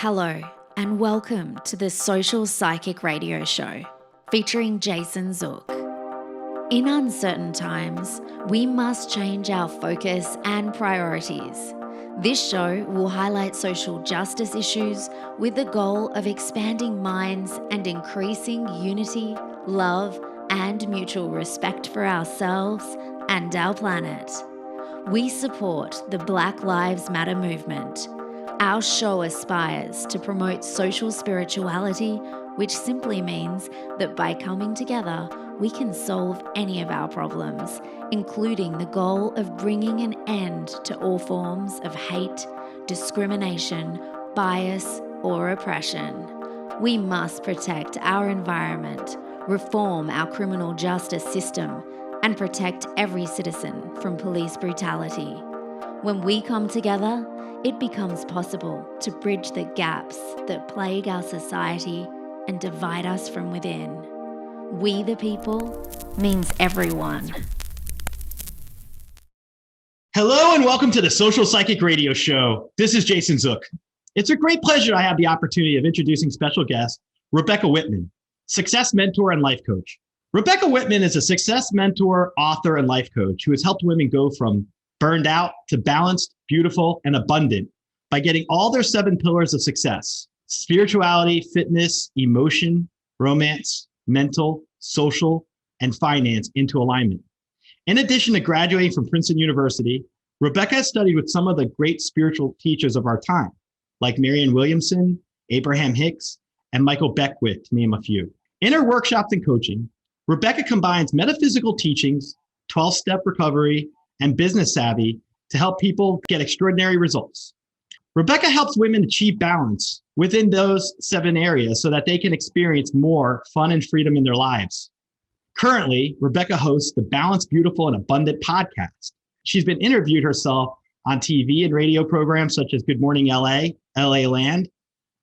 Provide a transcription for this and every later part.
Hello, and welcome to the Social Psychic Radio Show featuring Jason Zuk. In uncertain times, we must change our focus and priorities. This show will highlight social justice issues with the goal of expanding minds and increasing unity, love, and mutual respect for ourselves and our planet. We support the Black Lives Matter movement. Our show aspires to promote social spirituality, which simply means that by coming together, we can solve any of our problems, including the goal of bringing an end to all forms of hate, discrimination, bias, or oppression. We must protect our environment, reform our criminal justice system, and protect every citizen from police brutality. When we come together, it becomes possible to bridge the gaps that plague our society and divide us from within. We the people means everyone. Hello and welcome to the Social Psychic Radio Show. This is Jason Zuk. It's a great pleasure I have the opportunity of introducing special guest, Rebecca Whitman, success mentor and life coach. Rebecca Whitman is a success mentor, author, and life coach who has helped women go from burned out to balanced, beautiful, and abundant by getting all their 7 pillars of success: spirituality, fitness, emotion, romance, mental, social, and finance into alignment. In addition to graduating from Princeton University, Rebecca has studied with some of the great spiritual teachers of our time, like Marianne Williamson, Abraham Hicks, and Michael Beckwith, to name a few. In her workshops and coaching, Rebecca combines metaphysical teachings, 12-step recovery, and business savvy to help people get extraordinary results. Rebecca helps women achieve balance within those 7 areas so that they can experience more fun and freedom in their lives. Currently, Rebecca hosts the Balanced, Beautiful, and Abundant podcast. She's been interviewed herself on TV and radio programs such as Good Morning LA, LA Land,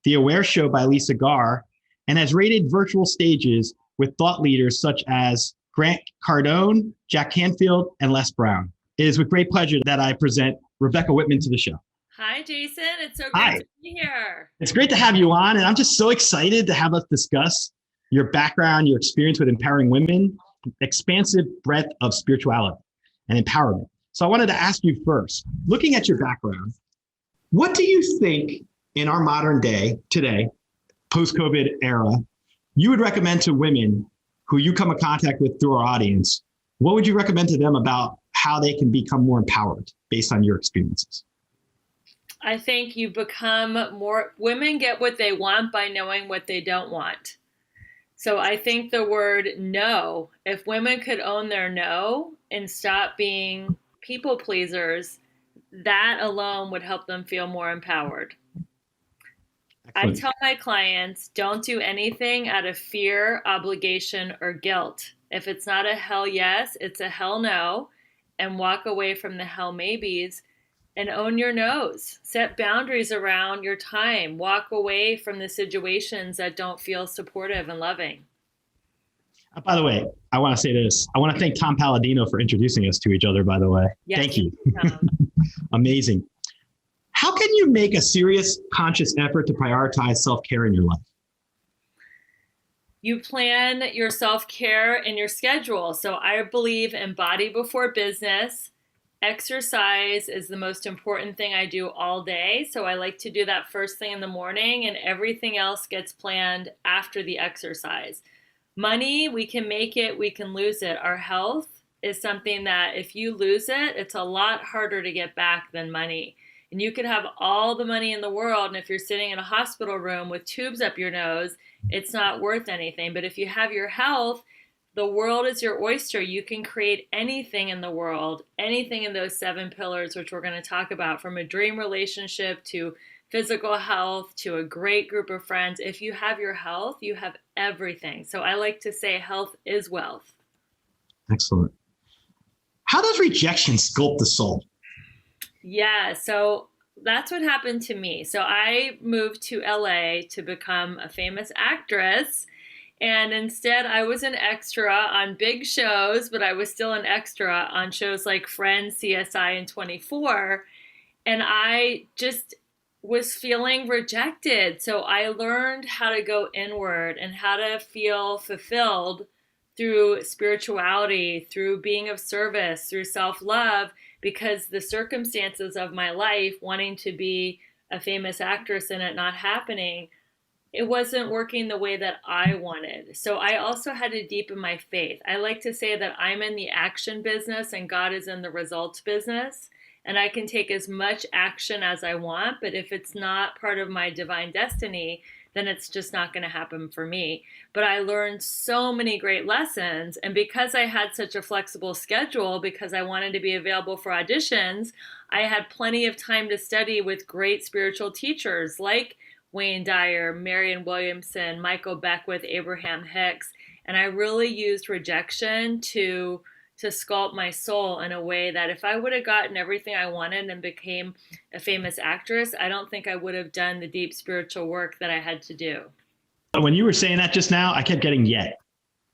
The Aware Show by Lisa Garr, and has rated virtual stages with thought leaders such as Grant Cardone, Jack Canfield, and Les Brown. It is with great pleasure that I present Rebecca Whitman to the show. Hi, Jason. It's so great to be here. It's great to have you on, and I'm just so excited to have us discuss your background, your experience with empowering women, expansive breadth of spirituality and empowerment. So I wanted to ask you first, looking at your background, what do you think in our modern day, today, post-COVID era, you would recommend to women who you come in contact with through our audience? What would you recommend to them about how they can become more empowered based on your experiences? I think you become more, women get what they want by knowing what they don't want. So I think the word no, if women could own their no and stop being people pleasers, that alone would help them feel more empowered. Excellent. I tell my clients, don't do anything out of fear, obligation, or guilt. If it's not a hell yes, it's a hell no, and walk away from the hell maybes and own your no's. Set boundaries around your time. Walk away from the situations that don't feel supportive and loving. By the way, I want to say this. I want to thank Tom Palladino for introducing us to each other, by the way. Yes, thank you. Amazing. How can you make a serious, conscious effort to prioritize self-care in your life? You plan your self-care in your schedule. So I believe in body before business. Exercise is the most important thing I do all day. So I like to do that first thing in the morning, and everything else gets planned after the exercise. Money, we can make it, we can lose it. Our health is something that if you lose it, it's a lot harder to get back than money. And you could have all the money in the world, and if you're sitting in a hospital room with tubes up your nose, it's not worth anything. But if you have your health, the world is your oyster. You can create anything in the world, anything in those 7 pillars, which we're going to talk about, from a dream relationship to physical health to a great group of friends. If you have your health, you have everything. So I like to say health is wealth. Excellent. How does rejection sculpt the soul? Yeah, so that's what happened to me. So I moved to LA to become a famous actress. And instead, I was an extra on big shows, but I was still an extra on shows like Friends, CSI, and 24. And I just was feeling rejected. So I learned how to go inward and how to feel fulfilled through spirituality, through being of service, through self-love, because the circumstances of my life, wanting to be a famous actress and it not happening, it wasn't working the way that I wanted. So I also had to deepen my faith. I like to say that I'm in the action business and God is in the results business. And I can take as much action as I want, but if it's not part of my divine destiny, then it's just not going to happen for me. But I learned so many great lessons. And because I had such a flexible schedule, because I wanted to be available for auditions, I had plenty of time to study with great spiritual teachers like Wayne Dyer, Marion Williamson, Michael Beckwith, Esther Hicks. And I really used rejection to sculpt my soul in a way that if I would have gotten everything I wanted and became a famous actress, I don't think I would have done the deep spiritual work that I had to do. When you were saying that just now, I kept getting yet.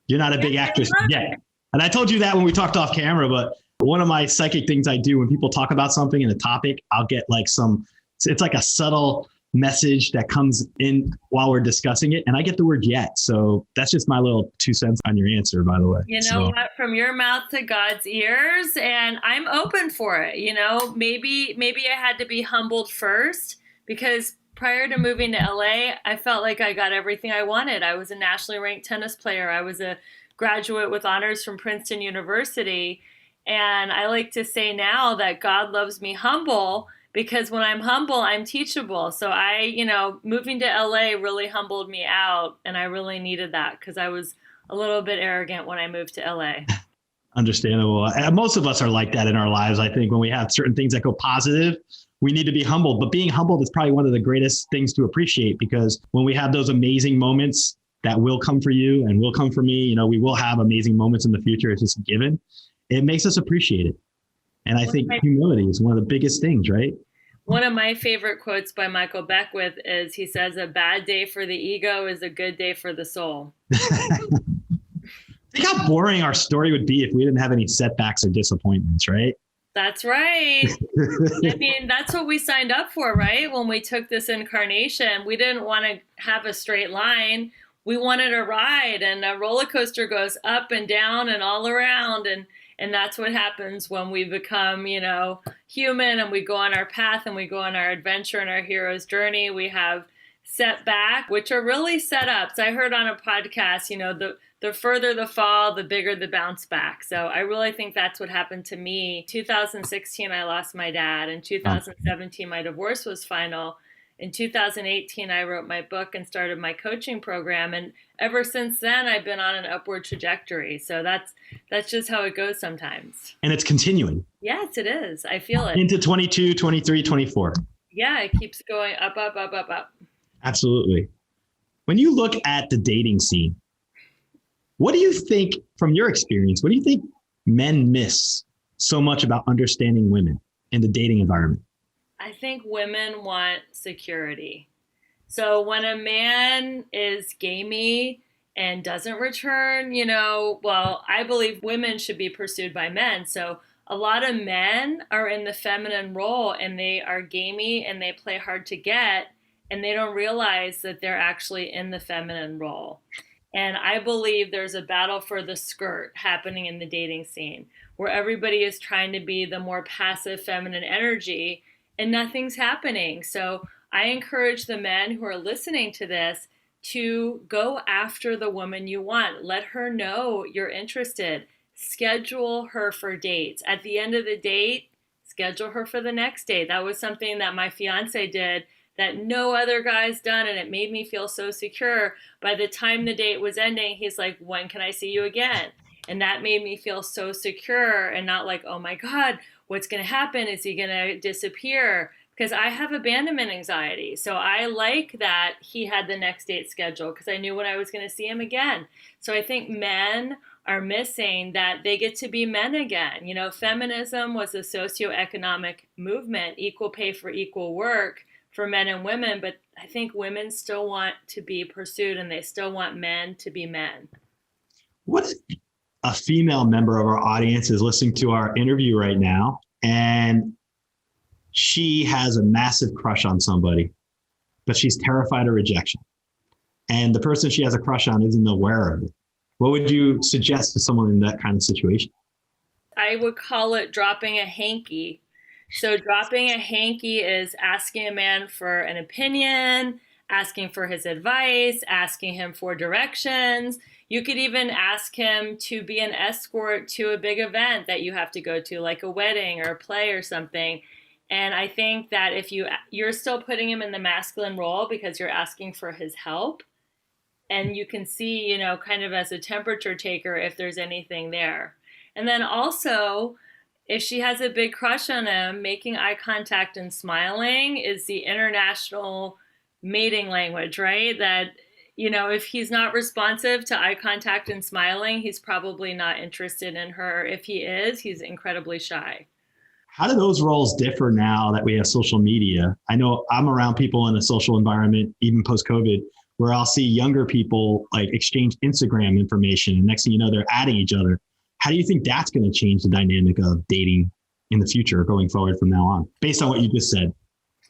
You're not a big actress yet. And I told you that when we talked off camera, but one of my psychic things I do when people talk about something in a topic, I'll get like it's like a subtle message that comes in while we're discussing it. And I get the word yet. So that's just my little 2 cents on your answer, by the way. You know what? From your mouth to God's ears. And I'm open for it. You know, maybe I had to be humbled first, because prior to moving to LA, I felt like I got everything I wanted. I was a nationally ranked tennis player. I was a graduate with honors from Princeton University. And I like to say now that God loves me humble, because when I'm humble, I'm teachable. So moving to LA really humbled me out. And I really needed that because I was a little bit arrogant when I moved to LA. Understandable. Most of us are like that in our lives. I think when we have certain things that go positive, we need to be humbled. But being humbled is probably one of the greatest things to appreciate, because when we have those amazing moments that will come for you and will come for me, we will have amazing moments in the future. It's just a given. It makes us appreciate it. And I think humility is one of the biggest things, right? One of my favorite quotes by Michael Beckwith is, he says, "A bad day for the ego is a good day for the soul." Think how boring our story would be if we didn't have any setbacks or disappointments, right? That's right. I mean, that's what we signed up for, right? When we took this incarnation, we didn't want to have a straight line. We wanted a ride, and a roller coaster goes up and down and all around. And that's what happens when we become, human, and we go on our path and we go on our adventure and our hero's journey. We have setback, which are really setups. I heard on a podcast, the further the fall, the bigger the bounce back. So I really think that's what happened to me. 2016, I lost my dad. In 2017, my divorce was final. In 2018, I wrote my book and started my coaching program. And ever since then, I've been on an upward trajectory. So that's just how it goes sometimes. And it's continuing. Yes, it is. I feel it. Into 22, 23, 24. Yeah, it keeps going up, up, up, up, up. Absolutely. When you look at the dating scene, what do you think, from your experience, what do you think men miss so much about understanding women in the dating environment? I think women want security. So when a man is gamey and doesn't return, I believe women should be pursued by men. So a lot of men are in the feminine role and they are gamey and they play hard to get, and they don't realize that they're actually in the feminine role. And I believe there's a battle for the skirt happening in the dating scene, where everybody is trying to be the more passive feminine energy, and nothing's happening. So I encourage the men who are listening to this to go after the woman you want. Let her know you're interested. Schedule her for dates. At the end of the date, schedule her for the next date. That was something that my fiance did that no other guy's done, and it made me feel so secure. By the time the date was ending, he's like, "When can I see you again?" And that made me feel so secure and not like, "Oh my God, what's going to happen? Is he going to disappear?" Because I have abandonment anxiety. So I like that he had the next date scheduled, because I knew when I was going to see him again. So I think men are missing that they get to be men again. Feminism was a socioeconomic movement, equal pay for equal work for men and women. But I think women still want to be pursued, and they still want men to be men. What if a female member of our audience is listening to our interview right now, and she has a massive crush on somebody, but she's terrified of rejection. And the person she has a crush on isn't aware of it. What would you suggest to someone in that kind of situation? I would call it dropping a hanky. So dropping a hanky is asking a man for an opinion, asking for his advice, asking him for directions. You could even ask him to be an escort to a big event that you have to go to, like a wedding or a play or something. And I think that if you're still putting him in the masculine role because you're asking for his help, and you can see, kind of as a temperature taker if there's anything there. And then also, if she has a big crush on him, making eye contact and smiling is the international mating language, right? That, if he's not responsive to eye contact and smiling, he's probably not interested in her. If he is, he's incredibly shy. How do those roles differ now that we have social media? I know I'm around people in a social environment, even post-COVID, where I'll see younger people like exchange Instagram information. And next thing you know, they're adding each other. How do you think that's going to change the dynamic of dating in the future going forward from now on, based on what you just said?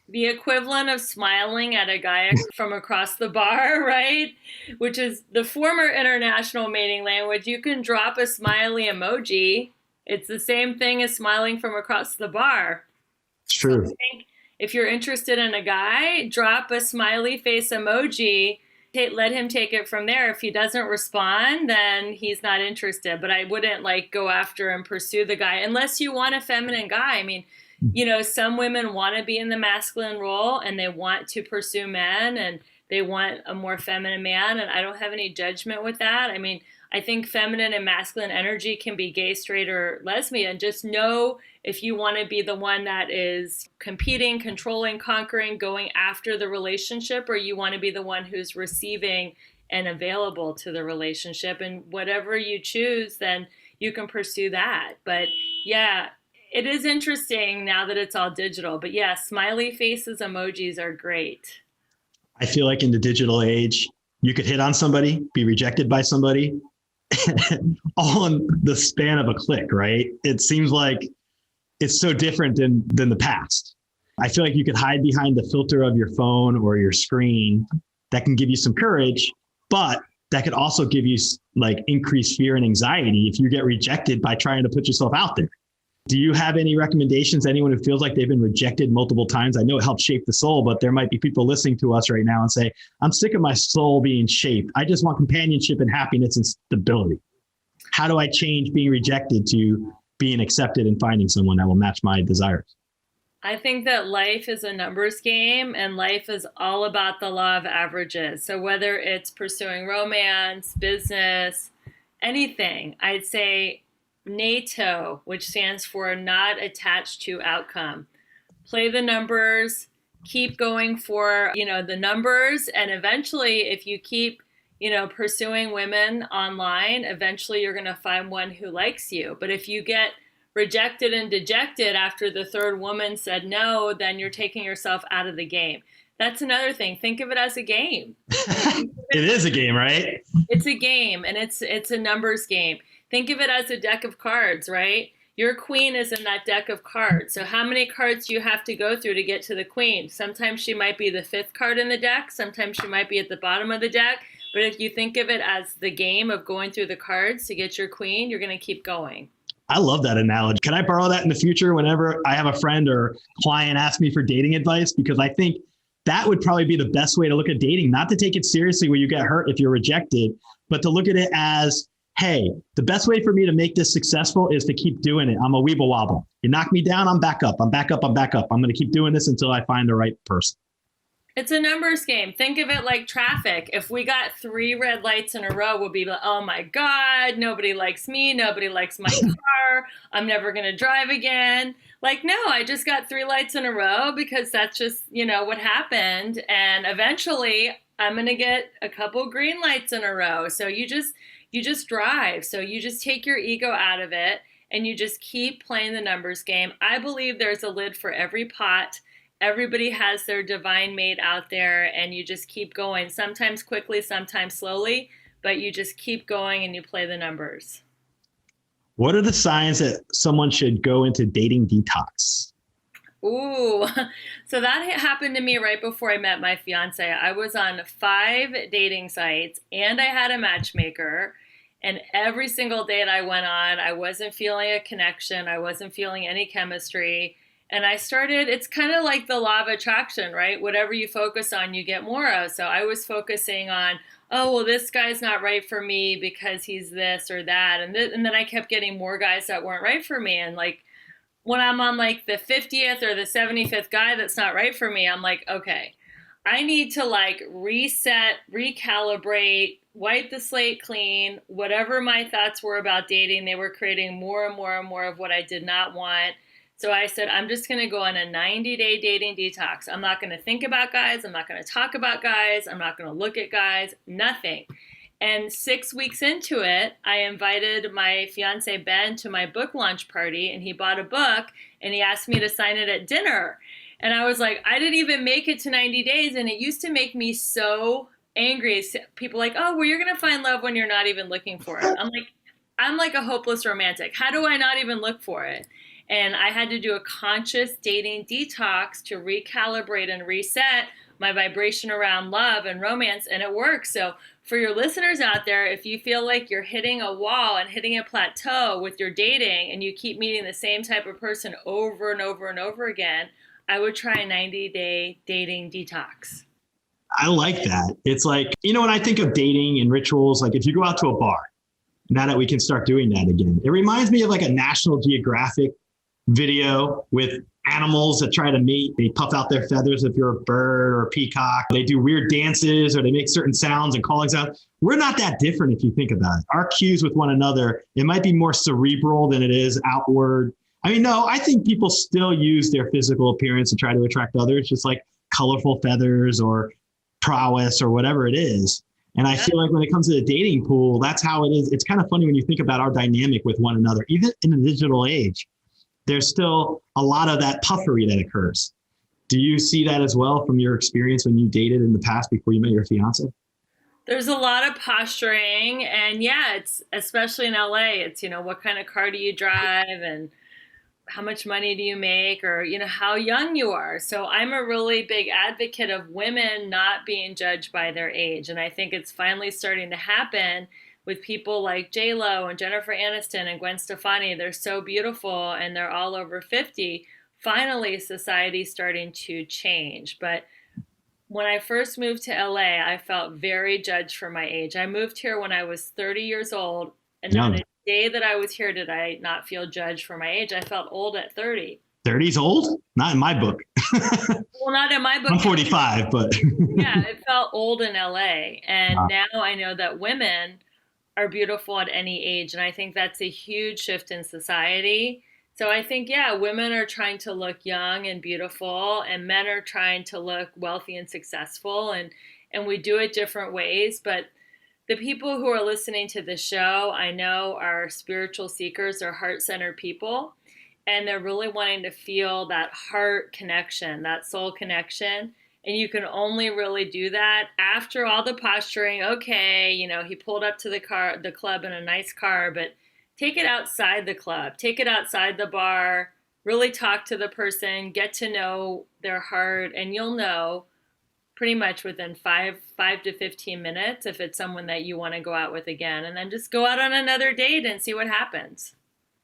The equivalent of smiling at a guy from across the bar, right? Which is the former international mating language. You can drop a smiley emoji. It's the same thing as smiling from across the bar. True. So I think if you're interested in a guy, drop a smiley face emoji. Let him take it from there. If he doesn't respond, then he's not interested. But I wouldn't go after and pursue the guy unless you want a feminine guy. I mean, some women want to be in the masculine role and they want to pursue men and they want a more feminine man. And I don't have any judgment with that. I mean, I think feminine and masculine energy can be gay, straight, or lesbian. Just know if you want to be the one that is competing, controlling, conquering, going after the relationship, or you want to be the one who's receiving and available to the relationship. And whatever you choose, then you can pursue that. But yeah, it is interesting now that it's all digital. But yeah, smiley faces emojis are great. I feel like in the digital age, you could hit on somebody, be rejected by somebody, all in the span of a click, right? It seems like it's so different than the past. I feel like you could hide behind the filter of your phone or your screen that can give you some courage, but that could also give you increased fear and anxiety if you get rejected by trying to put yourself out there. Do you have any recommendations? Anyone who feels like they've been rejected multiple times? I know it helps shape the soul, but there might be people listening to us right now and say, I'm sick of my soul being shaped. I just want companionship and happiness and stability. How do I change being rejected to being accepted and finding someone that will match my desires? I think that life is a numbers game and life is all about the law of averages. So whether it's pursuing romance, business, anything, I'd say NATO, which stands for not attached to outcome. Play the numbers, keep going for, the numbers. And eventually, if you keep, pursuing women online, eventually you're going to find one who likes you. But if you get rejected and dejected after the third woman said no, then you're taking yourself out of the game. That's another thing. Think of it as a game. It is a game, right? It's a game, and it's a numbers game. Think of it as a deck of cards, right? Your queen is in that deck of cards. So how many cards do you have to go through to get to the queen? Sometimes she might be the fifth card in the deck. Sometimes she might be at the bottom of the deck. But if you think of it as the game of going through the cards to get your queen, you're going to keep going. I love that analogy. Can I borrow that in the future whenever I have a friend or client ask me for dating advice? Because I think that would probably be the best way to look at dating, not to take it seriously when you get hurt if you're rejected, but to look at it as, hey, the best way for me to make this successful is to keep doing it. I'm a weeble wobble. You knock me down, I'm back up. I'm back up. I'm back up. I'm going to keep doing this until I find the right person. It's a numbers game. Think of it like traffic. If we got 3 red lights in a row, we'll be like, oh my God, nobody likes me. Nobody likes my car. I'm never going to drive again. No, I just got 3 lights in a row because that's just, what happened. And eventually I'm going to get a couple green lights in a row. So you just drive. So you just take your ego out of it and you just keep playing the numbers game. I believe there's a lid for every pot. Everybody has their divine mate out there and you just keep going, sometimes quickly, sometimes slowly, but you just keep going and you play the numbers. What are the signs that someone should go into dating detox? Ooh, so that happened to me right before I met my fiance. I was on 5 dating sites and I had a matchmaker. And every single date I went on, I wasn't feeling a connection. I wasn't feeling any chemistry. And it's kind of like the law of attraction, right? Whatever you focus on, you get more of. So I was focusing on, oh, well, this guy's not right for me because he's this or that. And then I kept getting more guys that weren't right for me. And like, when I'm on like the 50th or the 75th guy that's not right for me, I'm like, okay, I need to like reset, recalibrate, wipe the slate clean. Whatever my thoughts were about dating, they were creating more and more and more of what I did not want. So I said, I'm just going to go on a 90-day dating detox. I'm not going to think about guys. I'm not going to talk about guys. I'm not going to look at guys, nothing. And 6 weeks into it, I invited my fiance, Ben, to my book launch party, and he bought a book, and he asked me to sign it at dinner. And I was like, I didn't even make it to 90 days, and it used to make me so angry. People like, oh, well, you're going to find love when you're not even looking for it. I'm like a hopeless romantic. How do I not even look for it? And I had to do a conscious dating detox to recalibrate and reset my vibration around love and romance, and it works. So for your listeners out there, if you feel like you're hitting a wall and hitting a plateau with your dating and you keep meeting the same type of person over and over and over again, I would try a 90-day dating detox. I like that. It's like, when I think of dating and rituals, like if you go out to a bar, now that we can start doing that again, it reminds me of like a National Geographic video with animals that try to mate. They puff out their feathers if you're a bird or a peacock. They do weird dances or they make certain sounds and calling sounds. We're not that different if you think about it. Our cues with one another, it might be more cerebral than it is outward. I mean, no, I think people still use their physical appearance to try to attract others, just like colorful feathers or prowess or whatever it is. And I feel like when it comes to the dating pool, that's how it is. It's kind of funny when you think about our dynamic with one another, even in the digital age. There's still a lot of that puffery that occurs. Do you see that as well from your experience when you dated in the past before you met your fiance? There's a lot of posturing, and it's especially in LA, it's, what kind of car do you drive and how much money do you make, or, how young you are. So I'm a really big advocate of women not being judged by their age. And I think it's finally starting to happen with people like J-Lo and Jennifer Aniston and Gwen Stefani. They're so beautiful and they're all over 50. Finally, society's starting to change. But when I first moved to LA, I felt very judged for my age. I moved here when I was 30 years old. And not a day that I was here did I not feel judged for my age. I felt old at 30. 30's old? Not in my book. Well, not in my book. I'm 45, but. Yeah, it felt old in LA. And now I know that women are beautiful at any age. And I think that's a huge shift in society. So I think, women are trying to look young and beautiful, and men are trying to look wealthy and successful. And we do it different ways. But the people who are listening to the show, I know, are spiritual seekers or heart-centered people. And they're really wanting to feel that heart connection, that soul connection. And you can only really do that after all the posturing. Okay, he pulled up to the club in a nice car, but take it outside the club, take it outside the bar, really talk to the person, get to know their heart, and you'll know pretty much within 5 to 15 minutes if it's someone that you want to go out with again. And then just go out on another date and see what happens.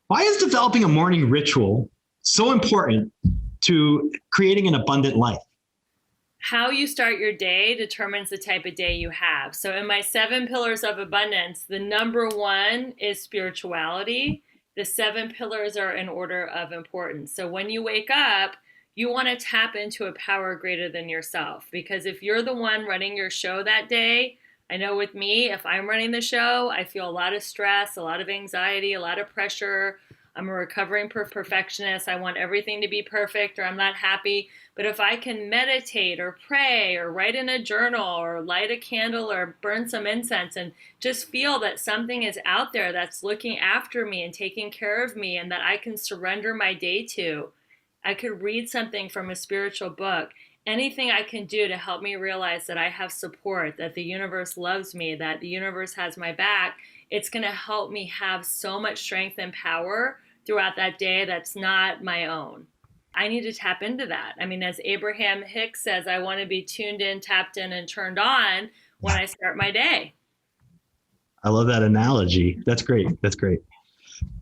Why is developing a morning ritual so important to creating an abundant life? How you start your day determines the type of day you have. So in my 7 pillars of abundance, the number 1 is spirituality. The 7 pillars are in order of importance. So when you wake up, you want to tap into a power greater than yourself. Because if you're the one running your show that day, I know with me, if I'm running the show, I feel a lot of stress, a lot of anxiety, a lot of pressure. I'm a recovering perfectionist. I want everything to be perfect, or I'm not happy. But if I can meditate or pray or write in a journal or light a candle or burn some incense and just feel that something is out there that's looking after me and taking care of me and that I can surrender my day to, I could read something from a spiritual book, anything I can do to help me realize that I have support, that the universe loves me, that the universe has my back, it's going to help me have so much strength and power throughout that day that's not my own. I need to tap into that. I mean, as Abraham Hicks says, I want to be tuned in, tapped in, and turned on when I start my day. I love that analogy. That's great. That's great.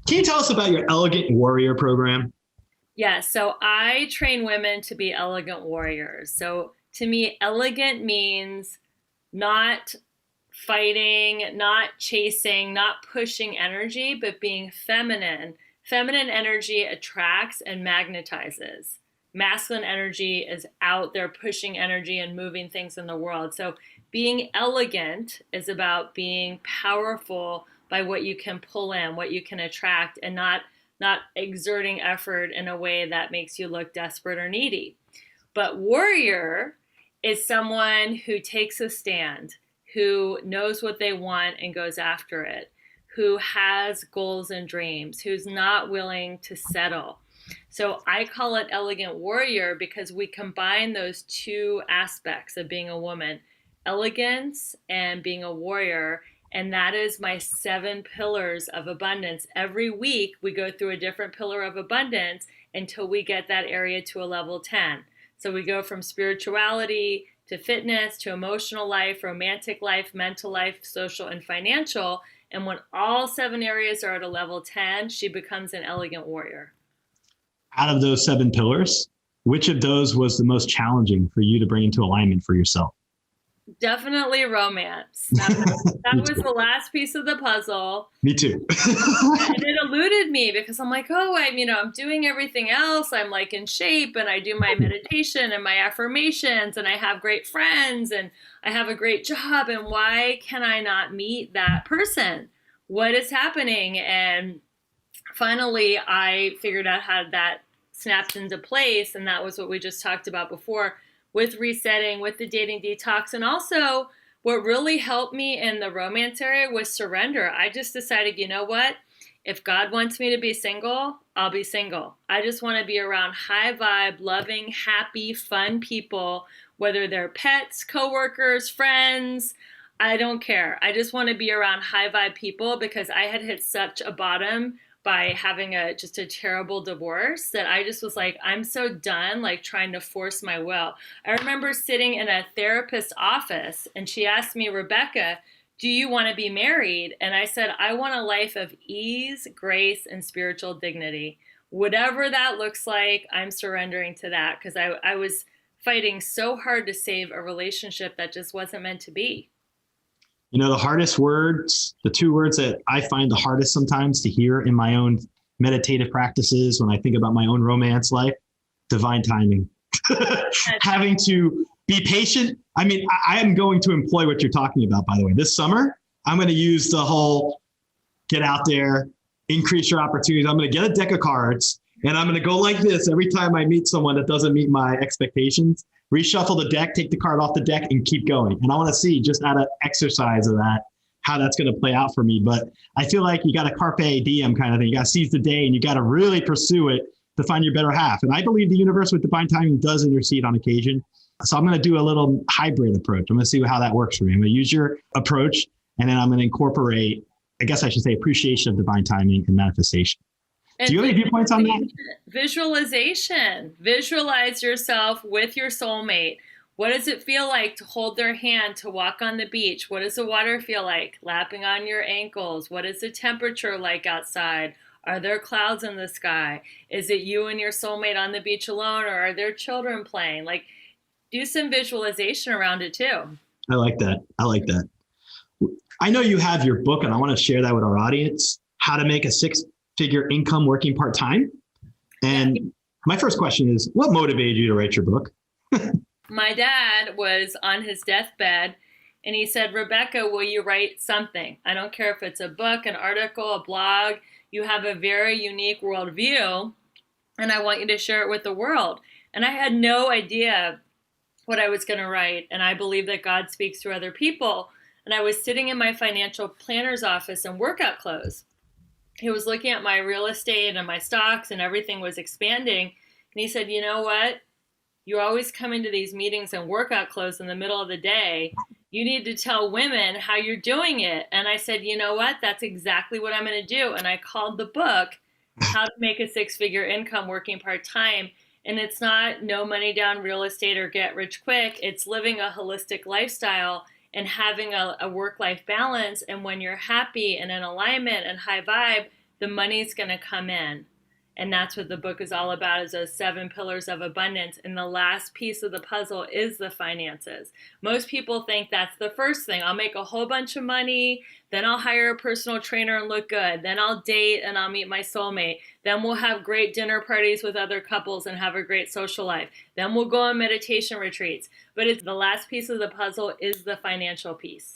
Can you tell us about your Elegant Warrior program? Yeah, so I train women to be elegant warriors. So to me, elegant means not fighting, not chasing, not pushing energy, but being feminine. Feminine energy attracts and magnetizes. Masculine energy is out there pushing energy and moving things in the world. So being elegant is about being powerful by what you can pull in, what you can attract, and not exerting effort in a way that makes you look desperate or needy. But warrior is someone who takes a stand, who knows what they want and goes after it, who has goals and dreams, who's not willing to settle. So I call it Elegant Warrior because we combine those two aspects of being a woman, elegance and being a warrior. And that is my 7 pillars of abundance. Every week we go through a different pillar of abundance until we get that area to a level 10. So we go from spirituality to fitness, to emotional life, romantic life, mental life, social, and financial. And when all 7 areas are at a level 10, she becomes an elegant warrior. Out of those 7 pillars, which of those was the most challenging for you to bring into alignment for yourself? Definitely romance. That was the last piece of the puzzle. Me too. And it eluded me because I'm like, oh, I'm doing everything else. I'm like in shape and I do my meditation and my affirmations and I have great friends and I have a great job. And why can I not meet that person? What is happening? And finally, I figured out how that snapped into place. And that was what we just talked about before, with resetting, with the dating detox. And also what really helped me in the romance area was surrender. I just decided, you know what? If God wants me to be single, I'll be single. I just want to be around high vibe, loving, happy, fun people, whether they're pets, coworkers, friends. I don't care. I just want to be around high vibe people because I had hit such a bottom by having just a terrible divorce that I just was like, I'm so done like trying to force my will. I remember sitting in a therapist's office and she asked me, Rebecca, do you want to be married? And I said, I want a life of ease, grace, and spiritual dignity. Whatever that looks like, I'm surrendering to that because I was fighting so hard to save a relationship that just wasn't meant to be. You know, the hardest words, the 2 words that I find the hardest sometimes to hear in my own meditative practices when I think about my own romance life, divine timing. Having to be patient. I mean, I am going to employ what you're talking about, by the way. This summer, I'm going to use the whole get out there, increase your opportunities. I'm going to get a deck of cards and I'm going to go like this every time I meet someone that doesn't meet my expectations. Reshuffle the deck, take the card off the deck and keep going. And I want to see just out of exercise of that, how that's going to play out for me. But I feel like you got a carpe diem kind of thing. You got to seize the day and you got to really pursue it to find your better half. And I believe the universe with divine timing does intercede on occasion. So I'm going to do a little hybrid approach. I'm going to see how that works for me. I'm going to use your approach and then I'm going to incorporate, I guess I should say, appreciation of divine timing and manifestation. Do you have any viewpoints on that? Visualization. Visualize yourself with your soulmate. What does it feel like to hold their hand, to walk on the beach? What does the water feel like? Lapping on your ankles. What is the temperature like outside? Are there clouds in the sky? Is it you and your soulmate on the beach alone, or are there children playing? Like, do some visualization around it too. I like that. I like that. I know you have your book, and I want to share that with our audience, How to Make a Six-Figure Income Working Part-Time. And my first question is, what motivated you to write your book? My dad was on his deathbed and he said, Rebecca, will you write something? I don't care if it's a book, an article, a blog. You have a very unique worldview and I want you to share it with the world. And I had no idea what I was going to write. And I believe that God speaks through other people. And I was sitting in my financial planner's office in workout clothes. He was looking at my real estate and my stocks and everything was expanding. And he said, you know what? You always come into these meetings in workout clothes in the middle of the day. You need to tell women how you're doing it. And I said, you know what? That's exactly what I'm going to do. And I called the book, How to Make a Six-Figure Income Working Part-Time. And it's not no money down real estate or get rich quick. It's living a holistic lifestyle and having a work-life balance. And when you're happy and in alignment and high vibe, the money's going to come in. And that's what the book is all about, is those 7 pillars of abundance. And the last piece of the puzzle is the finances. Most people think that's the first thing. I'll make a whole bunch of money, then I'll hire a personal trainer and look good. Then I'll date and I'll meet my soulmate. Then we'll have great dinner parties with other couples and have a great social life. Then we'll go on meditation retreats. But it's the last piece of the puzzle is the financial piece.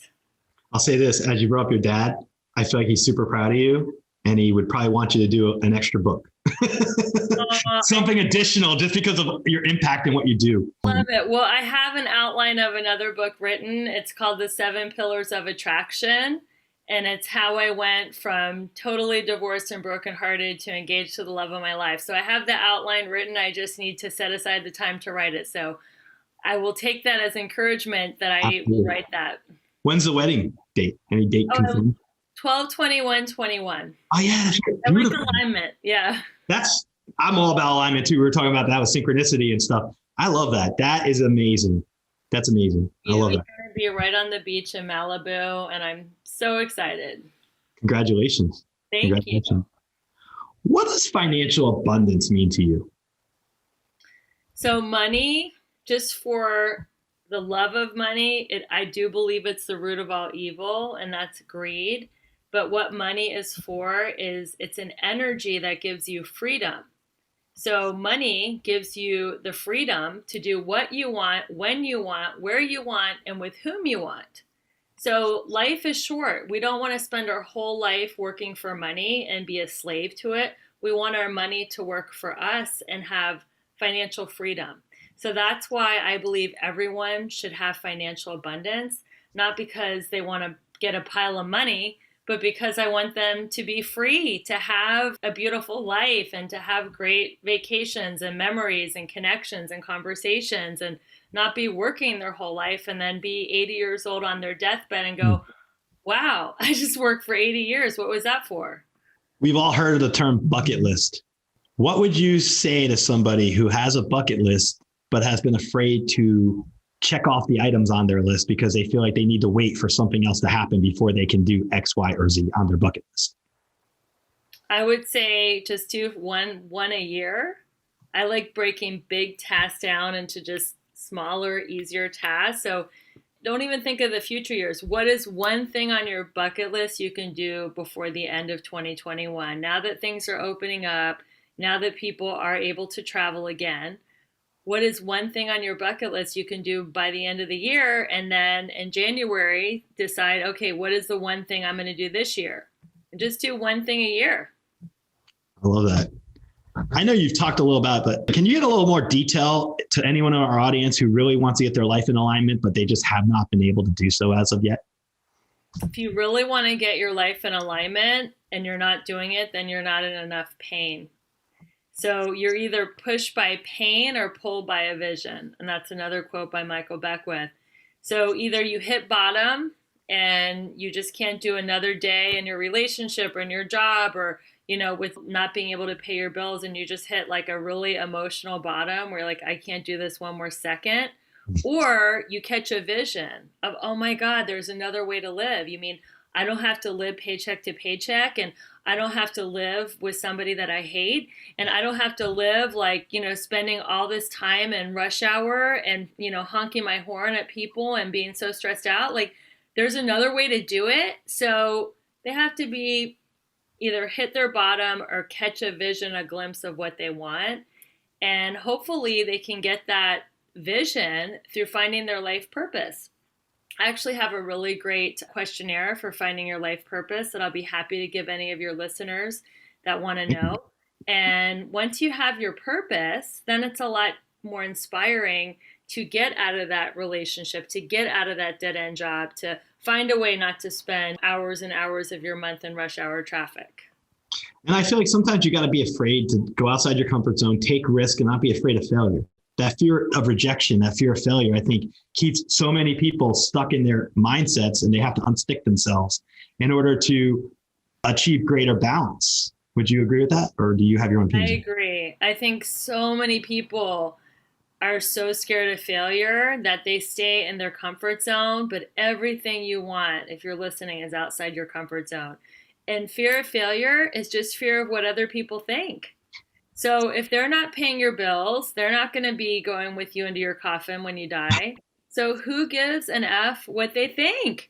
I'll say this, as you brought up your dad, I feel like he's super proud of you, and he would probably want you to do an extra book. Something additional just because of your impact and what you do. Love it. Well, I have an outline of another book written. It's called The 7 Pillars of Attraction. And it's how I went from totally divorced and brokenhearted to engaged to the love of my life. So I have the outline written. I just need to set aside the time to write it. So I will take that as encouragement that I will write that. When's the wedding date? Any date confirmed? 12/21/21. Oh yeah, that's great. That was alignment. Yeah. I'm all about alignment too. We were talking about that with synchronicity and stuff. I love that. That is amazing. That's amazing. I love that. We're going to be right on the beach in Malibu, and I'm so excited. Congratulations. Thank you. What does financial abundance mean to you? So money, just for the love of money, I do believe it's the root of all evil, and that's greed. But what money is for is it's an energy that gives you freedom. So money gives you the freedom to do what you want, when you want, where you want, and with whom you want. So life is short. We don't want to spend our whole life working for money and be a slave to it. We want our money to work for us and have financial freedom. So that's why I believe everyone should have financial abundance, not because they want to get a pile of money, but because I want them to be free, to have a beautiful life and to have great vacations and memories and connections and conversations, and not be working their whole life and then be 80 years old on their deathbed and go, wow, I just worked for 80 years. What was that for? We've all heard of the term bucket list. What would you say to somebody who has a bucket list but has been afraid to check off the items on their list because they feel like they need to wait for something else to happen before they can do X, Y, or Z on their bucket list? I would say just do one a year. I like breaking big tasks down into just smaller, easier tasks. So don't even think of the future years. What is one thing on your bucket list you can do before the end of 2021? Now that things are opening up, now that people are able to travel again, what is one thing on your bucket list you can do by the end of the year? And then in January, decide, okay, what is the one thing I'm going to do this year? And just do one thing a year. I love that. I know you've talked a little about it, but can you get a little more detail to anyone in our audience who really wants to get their life in alignment, but they just have not been able to do so as of yet? If you really want to get your life in alignment and you're not doing it, then you're not in enough pain. So you're either pushed by pain or pulled by a vision. And that's another quote by Michael Beckwith. So either you hit bottom and you just can't do another day in your relationship or in your job, or, you know, with not being able to pay your bills, and you just hit like a really emotional bottom where you're like, I can't do this one more second. Or you catch a vision of, oh my God, there's another way to live. You mean, I don't have to live paycheck to paycheck, and I don't have to live with somebody that I hate, and I don't have to live like, you know, spending all this time in rush hour and, you know, honking my horn at people and being so stressed out. Like, there's another way to do it. So they have to be either hit their bottom or catch a vision, a glimpse of what they want. And hopefully they can get that vision through finding their life purpose. I actually have a really great questionnaire for finding your life purpose that I'll be happy to give any of your listeners that want to know. And once you have your purpose, then it's a lot more inspiring to get out of that relationship, to get out of that dead-end job, to find a way not to spend hours and hours of your month in rush hour traffic. And I feel like sometimes you got to be afraid to go outside your comfort zone, take risk, and not be afraid of failure. That fear of rejection, that fear of failure, I think keeps so many people stuck in their mindsets, and they have to unstick themselves in order to achieve greater balance. Would you agree with that? Or do you have your own I opinion? agree. I think so many people are so scared of failure that they stay in their comfort zone, but everything you want, if you're listening, is outside your comfort zone. And fear of failure is just fear of what other people think. So if they're not paying your bills, they're not going to be going with you into your coffin when you die. So who gives an F what they think?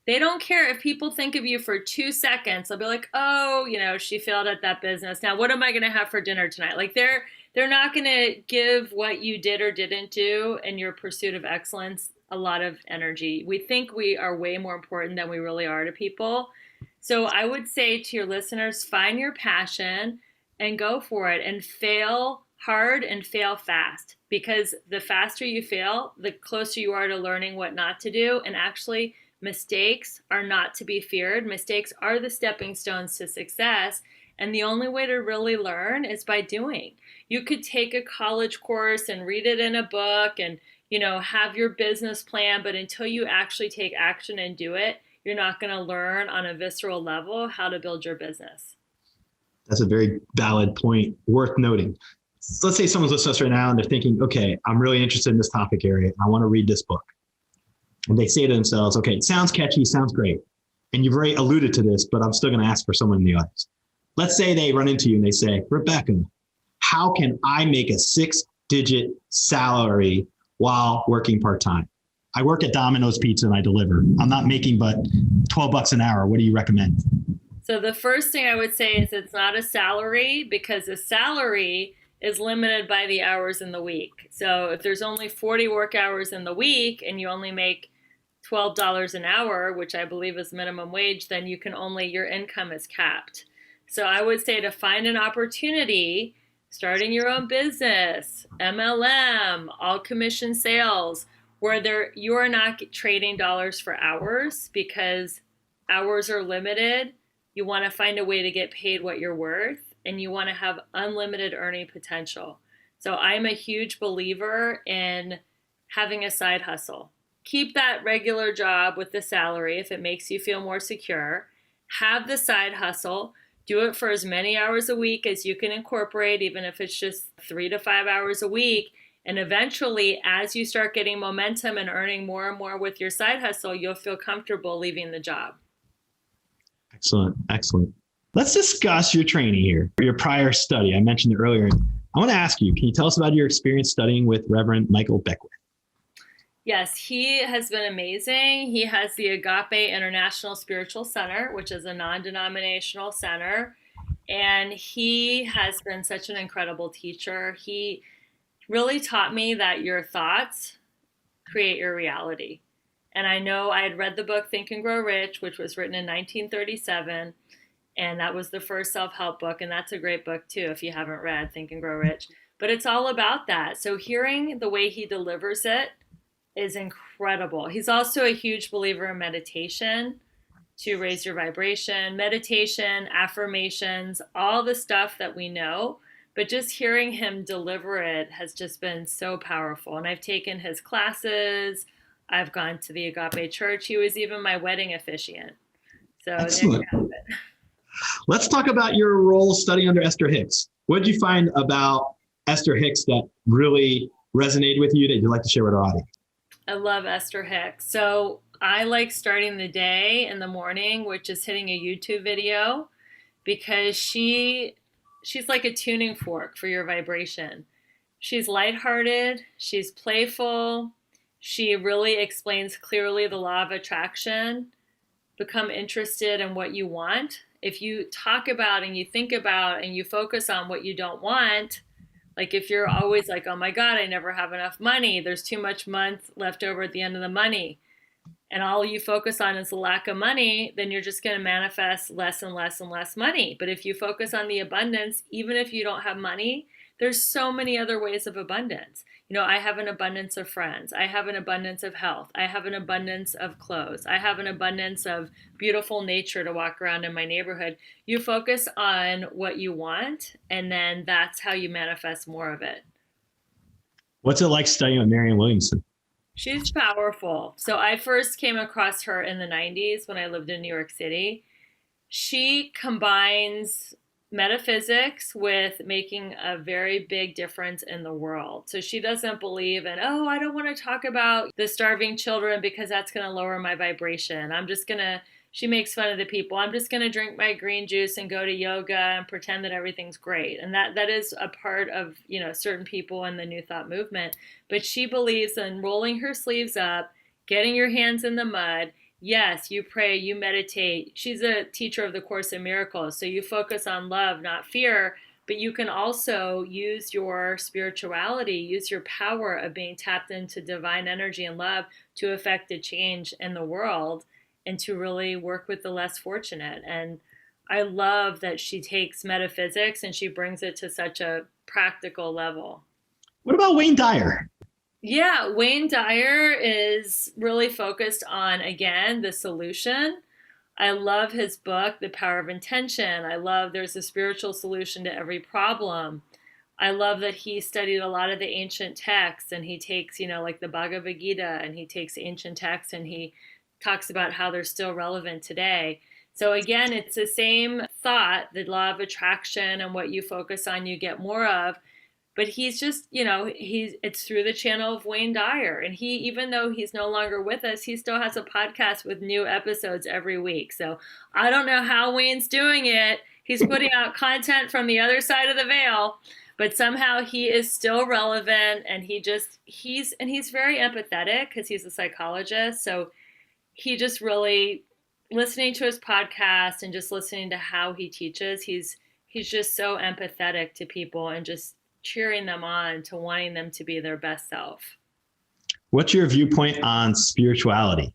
They don't care if people think of you for 2 seconds. They'll be like, "Oh, she failed at that business. Now, what am I going to have for dinner tonight?" Like they're not going to give what you did or didn't do in your pursuit of excellence a lot of energy. We think we are way more important than we really are to people. So I would say to your listeners, find your passion and go for it, and fail hard and fail fast, because the faster you fail, the closer you are to learning what not to do. And actually, mistakes are not to be feared. Mistakes are the stepping stones to success. And the only way to really learn is by doing. You could take a college course and read it in a book and, have your business plan, but until you actually take action and do it, you're not going to learn on a visceral level how to build your business. That's a very valid point, worth noting. So let's say someone's listening to us right now and they're thinking, okay, I'm really interested in this topic area. I want to read this book. And they say to themselves, okay, it sounds catchy, sounds great. And you've already alluded to this, but I'm still going to ask for someone in the audience. Let's say they run into you and they say, Rebecca, how can I make a 6-digit salary while working part-time? I work at Domino's Pizza and I deliver. I'm not making but $12 an hour. What do you recommend? So the first thing I would say is it's not a salary, because a salary is limited by the hours in the week. So if there's only 40 work hours in the week and you only make $12 an hour, which I believe is minimum wage, then your income is capped. So I would say to find an opportunity, starting your own business, MLM, all commission sales, where you are not trading dollars for hours, because hours are limited. You want to find a way to get paid what you're worth, and you want to have unlimited earning potential. So I'm a huge believer in having a side hustle. Keep that regular job with the salary if it makes you feel more secure. Have the side hustle. Do it for as many hours a week as you can incorporate, even if it's just 3 to 5 hours a week. And eventually, as you start getting momentum and earning more and more with your side hustle, you'll feel comfortable leaving the job. Excellent. Excellent. Let's discuss your training here, your prior study. I mentioned it earlier. I want to ask you, can you tell us about your experience studying with Reverend Michael Beckwith? Yes, he has been amazing. He has the Agape International Spiritual Center, which is a non-denominational center. And he has been such an incredible teacher. He really taught me that your thoughts create your reality. And I know I had read the book Think and Grow Rich, which was written in 1937. And that was the first self-help book. And that's a great book too, if you haven't read Think and Grow Rich. But it's all about that. So hearing the way he delivers it is incredible. He's also a huge believer in meditation to raise your vibration, meditation, affirmations, all the stuff that we know. But just hearing him deliver it has just been so powerful. And I've taken his classes. I've gone to the Agape Church. He was even my wedding officiant. So Excellent. there you have it. Let's talk about your role studying under Esther Hicks. What did you find about Esther Hicks that really resonated with you that you'd like to share with our audience? I love Esther Hicks. So I like starting the day in the morning, which is hitting a YouTube video, because she's like a tuning fork for your vibration. She's lighthearted. She's playful. She really explains clearly the law of attraction. Become interested in what you want. If you talk about and you think about and you focus on what you don't want, like if you're always like, oh my God, I never have enough money, there's too much month left over at the end of the money, and all you focus on is the lack of money, then you're just going to manifest less and less and less money. But if you focus on the abundance, even if you don't have money, there's so many other ways of abundance. I have an abundance of friends. I have an abundance of health. I have an abundance of clothes. I have an abundance of beautiful nature to walk around in my neighborhood. You focus on what you want, and then that's how you manifest more of it. What's it like studying with Marion Williamson? She's powerful. So I first came across her in the 90s when I lived in New York City. She combines metaphysics with making a very big difference in the world. So she doesn't believe in, oh, I don't want to talk about the starving children because that's going to lower my vibration. She makes fun of the people. I'm just going to drink my green juice and go to yoga and pretend that everything's great. And that is a part of, certain people in the New Thought movement. But she believes in rolling her sleeves up, getting your hands in the mud. Yes, you pray, you meditate. She's a teacher of the Course in Miracles. So you focus on love, not fear. But you can also use your spirituality, use your power of being tapped into divine energy and love to affect a change in the world and to really work with the less fortunate. And I love that she takes metaphysics and she brings it to such a practical level. What about Wayne Dyer? Yeah, Wayne Dyer is really focused on, again, the solution. I love his book, The Power of Intention. I love there's a spiritual solution to every problem. I love that he studied a lot of the ancient texts, and he takes, like the Bhagavad Gita, and he takes ancient texts and he talks about how they're still relevant today. So again, it's the same thought, the law of attraction, and what you focus on, you get more of. But he's just, it's through the channel of Wayne Dyer. And he, even though he's no longer with us, he still has a podcast with new episodes every week. So I don't know how Wayne's doing it. He's putting out content from the other side of the veil, but somehow he is still relevant. And he's very empathetic because he's a psychologist. So he just really, listening to his podcast and just listening to how he teaches, he's just so empathetic to people and just cheering them on to wanting them to be their best self. What's your viewpoint on spirituality?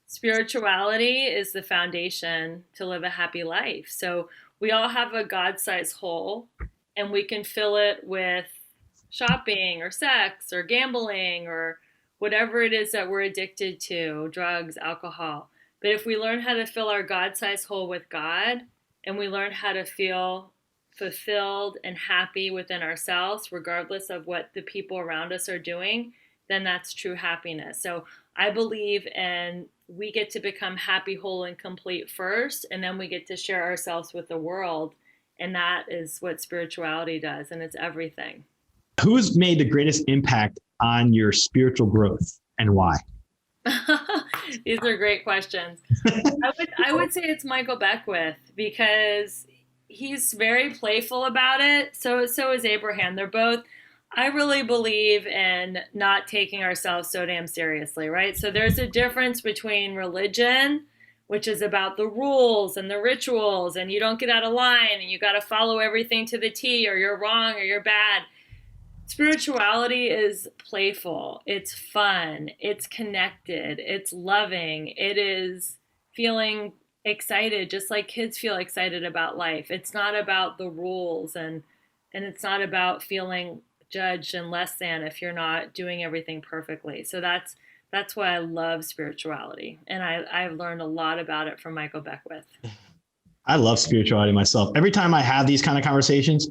Spirituality is the foundation to live a happy life. So we all have a God-sized hole, and we can fill it with shopping or sex or gambling or whatever it is that we're addicted to, drugs, alcohol. But if we learn how to fill our God-sized hole with God, and we learn how to feel fulfilled and happy within ourselves, regardless of what the people around us are doing, then that's true happiness. So I believe we get to become happy, whole, and complete first, and then we get to share ourselves with the world. And that is what spirituality does, and it's everything. Who's made the greatest impact on your spiritual growth and why? These are great questions. I would say it's Michael Beckwith, because he's very playful about it. So is Abraham. They're both, I really believe in not taking ourselves so damn seriously, right? So there's a difference between religion, which is about the rules and the rituals, and you don't get out of line, and you got to follow everything to the T, or you're wrong, or you're bad. Spirituality is playful. It's fun. It's connected. It's loving. It is feeling excited, just like kids feel excited about life. It's not about the rules, and it's not about feeling judged and less than if you're not doing everything perfectly. So that's why I love spirituality, and I've learned a lot about it from Michael Beckwith. I love spirituality myself. Every time I have these kind of conversations,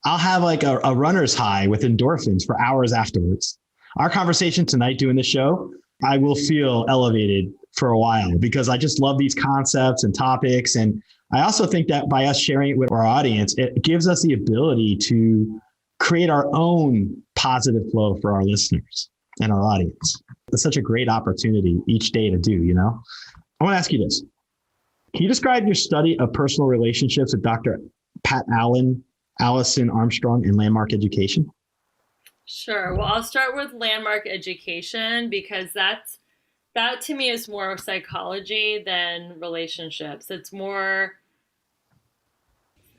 I'll have like a runner's high with endorphins for hours afterwards. Our conversation tonight doing the show, I will feel elevated for a while because I just love these concepts and topics. And I also think that by us sharing it with our audience, it gives us the ability to create our own positive flow for our listeners and our audience. It's such a great opportunity each day to do, I want to ask you this. Can you describe your study of personal relationships with Dr. Pat Allen, Allison Armstrong, and Landmark Education? Sure. Well, I'll start with Landmark Education because that to me is more psychology than relationships. It's more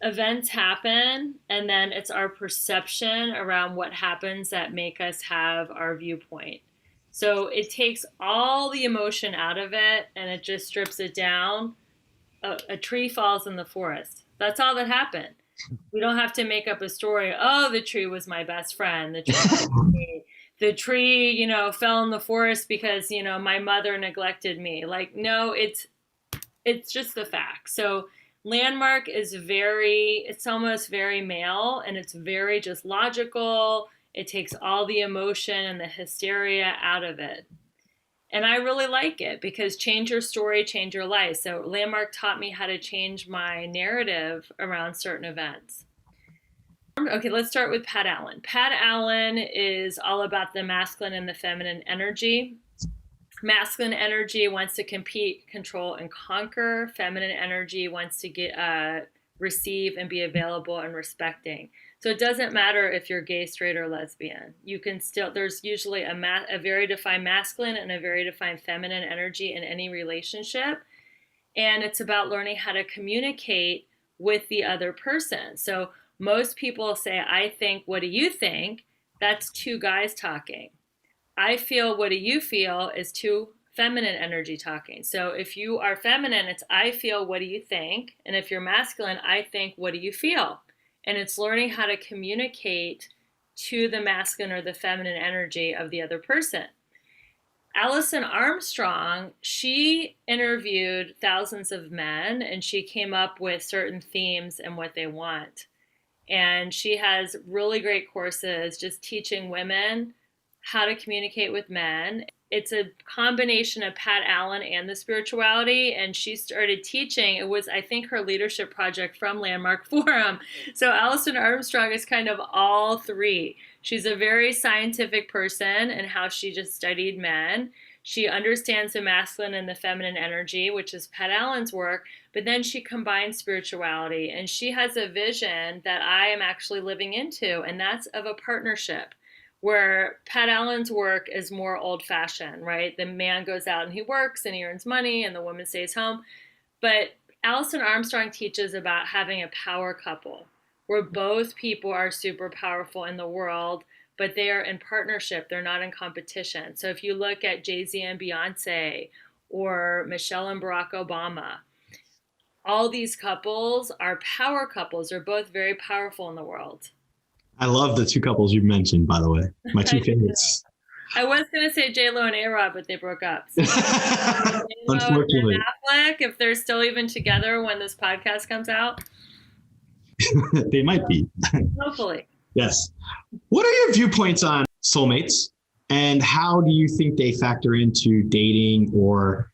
events happen, and then it's our perception around what happens that make us have our viewpoint. So it takes all the emotion out of it, and it just strips it down. A tree falls in the forest. That's all that happened. We don't have to make up a story. Oh, the tree was my best friend. The tree, fell in the forest because, my mother neglected me. Like, no, it's just the fact. So Landmark is it's almost very male, and it's very just logical. It takes all the emotion and the hysteria out of it. And I really like it because change your story, change your life. So Landmark taught me how to change my narrative around certain events. Okay, let's start with Pat Allen. Pat Allen is all about the masculine and the feminine energy. Masculine energy wants to compete, control, and conquer. Feminine energy wants to receive and be available and respecting. So it doesn't matter if you're gay, straight, or lesbian. You can still, there's usually a very defined masculine and a very defined feminine energy in any relationship. And it's about learning how to communicate with the other person. So most people say, I think, what do you think? That's two guys talking. I feel, what do you feel? Is two feminine energy talking. So if you are feminine, it's I feel, what do you think? And if you're masculine, I think, what do you feel? And it's learning how to communicate to the masculine or the feminine energy of the other person. Alison Armstrong, she interviewed thousands of men and she came up with certain themes and what they want. And she has really great courses just teaching women how to communicate with men. It's a combination of Pat Allen and the spirituality. And she started teaching. It was, I think, her leadership project from Landmark Forum. So Alison Armstrong is kind of all three. She's a very scientific person in how she just studied men. She understands the masculine and the feminine energy, which is Pat Allen's work, but then she combines spirituality. And she has a vision that I am actually living into, and that's of a partnership. Where Pat Allen's work is more old-fashioned, right? The man goes out and he works and he earns money and the woman stays home. But Alison Armstrong teaches about having a power couple where both people are super powerful in the world, but they are in partnership. They're not in competition. So if you look at Jay-Z and Beyonce or Michelle and Barack Obama, all these couples are power couples. They're both very powerful in the world. I love the two couples you mentioned, by the way. My two favorites. I was going to say J-Lo and A-Rod, but they broke up. So Unfortunately. And Affleck, if they're still even together when this podcast comes out. They might be. Hopefully. Yes. What are your viewpoints on soulmates and how do you think they factor into dating or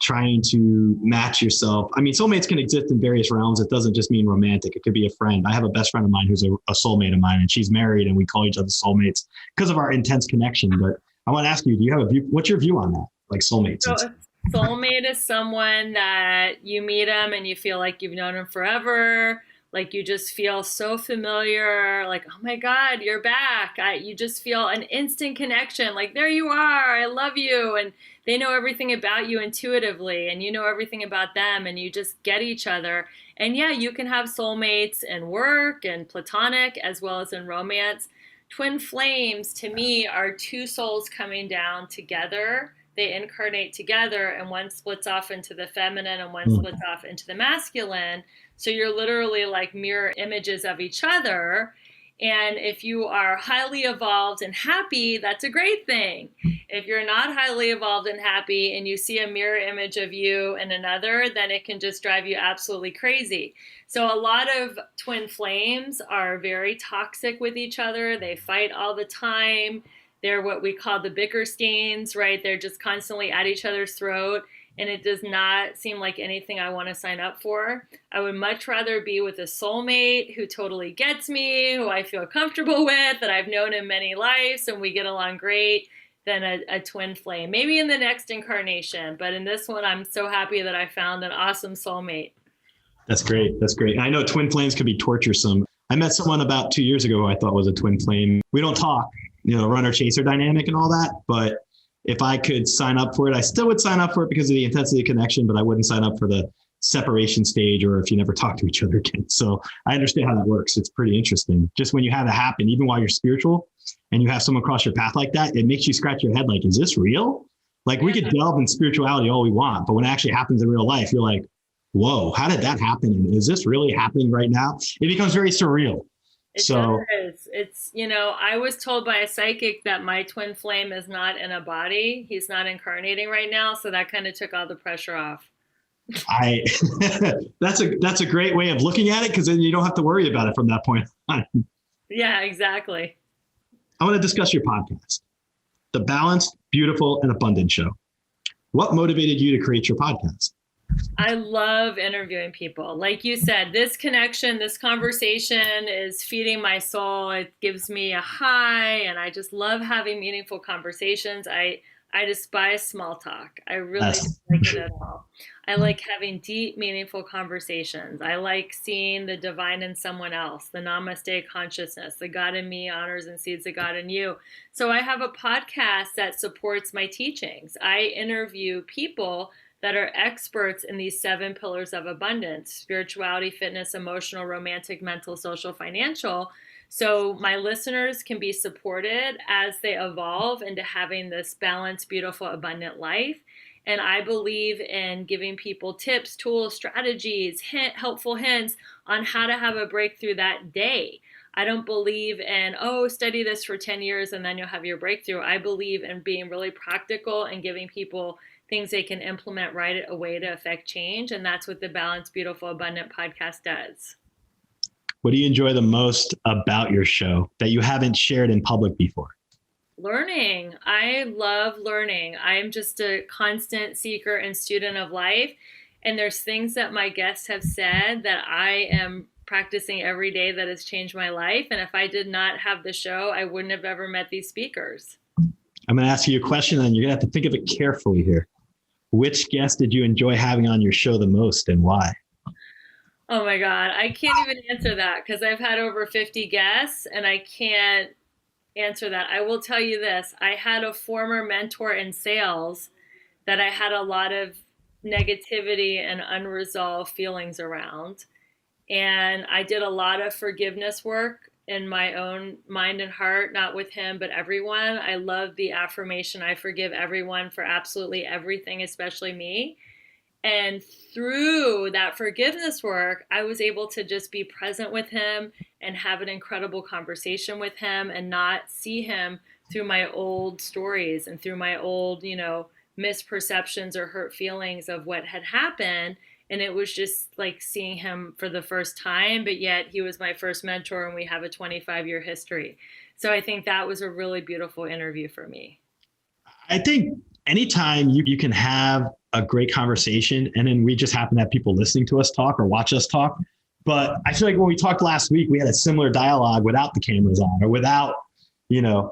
trying to match yourself? I mean, soulmates can exist in various realms. It doesn't just mean romantic. It could be a friend. I have a best friend of mine who's a soulmate of mine, and she's married, and we call each other soulmates because of our intense connection. But I want to ask you, do you have a view? What's your view on that? Like soulmates? So a soulmate is someone that you meet them and you feel like you've known them forever. Like you just feel so familiar, like, oh my God, you're back. You just feel an instant connection. Like, there you are. I love you. And they know everything about you intuitively and you know everything about them and you just get each other. And yeah, you can have soulmates in work and platonic as well as in romance. Twin flames to me are two souls coming down together. They incarnate together and one splits off into the feminine and one splits off into the masculine. So you're literally like mirror images of each other. And if you are highly evolved and happy, that's a great thing. If you're not highly evolved and happy and you see a mirror image of you and another, then it can just drive you absolutely crazy. So a lot of twin flames are very toxic with each other. They fight all the time. They're what we call the Bickersteins, right? They're just constantly at each other's throat. And it does not seem like anything I want to sign up for. I would much rather be with a soulmate who totally gets me, who I feel comfortable with, that I've known in many lives, and we get along great, than a twin flame. Maybe in the next incarnation, but in this one, I'm so happy that I found an awesome soulmate. That's great. That's great. I know twin flames can be torturesome. I met someone about 2 years ago who I thought was a twin flame. We don't talk, runner chaser dynamic and all that, but if I could sign up for it, I still would sign up for it because of the intensity of connection, but I wouldn't sign up for the separation stage or if you never talk to each other again. So I understand how that works. It's pretty interesting. Just when you have it happen, even while you're spiritual and you have someone cross your path like that, it makes you scratch your head like, is this real? Like we could delve in spirituality all we want, but when it actually happens in real life, you're like, whoa, how did that happen? And is this really happening right now? It becomes very surreal. It does. It's, I was told by a psychic that my twin flame is not in a body. He's not incarnating right now. So that kind of took all the pressure off. That's a great way of looking at it because then you don't have to worry about it from that point on. Yeah, exactly. I want to discuss your podcast, the Balanced, Beautiful, and Abundant Show. What motivated you to create your podcast? I love interviewing people. Like you said, this connection, this conversation is feeding my soul. It gives me a high, and I just love having meaningful conversations. I despise small talk. I really don't like it at all. I like having deep, meaningful conversations. I like seeing the divine in someone else, the namaste consciousness, the God in me honors and sees the God in you. So I have a podcast that supports my teachings. I interview people that are experts in these 7 pillars of abundance: spirituality, fitness, emotional, romantic, mental, social, financial. So my listeners can be supported as they evolve into having this balanced, beautiful, abundant life. And I believe in giving people tips, tools, strategies, helpful hints on how to have a breakthrough that day. I don't believe in, study this for 10 years and then you'll have your breakthrough. I believe in being really practical and giving people things they can implement right away to affect change. And that's what the Balanced, Beautiful, Abundant podcast does. What do you enjoy the most about your show that you haven't shared in public before? Learning. I love learning. I am just a constant seeker and student of life. And there's things that my guests have said that I am practicing every day that has changed my life. And if I did not have the show, I wouldn't have ever met these speakers. I'm going to ask you a question, and you're going to have to think of it carefully here. Which guest did you enjoy having on your show the most, and why? Oh my God, I can't even answer that because I've had over 50 guests and I can't answer that. I will tell you this. I had a former mentor in sales that I had a lot of negativity and unresolved feelings around. And I did a lot of forgiveness work in my own mind and heart, not with him, but everyone. I love the affirmation, I forgive everyone for absolutely everything, especially me. And through that forgiveness work, I was able to just be present with him and have an incredible conversation with him and not see him through my old stories and through my old, misperceptions or hurt feelings of what had happened. And it was just like seeing him for the first time, but yet he was my first mentor and we have a 25-year history. So I think that was a really beautiful interview for me. I think anytime you can have a great conversation, and then we just happen to have people listening to us talk or watch us talk. But I feel like when we talked last week, we had a similar dialogue without the cameras on or without,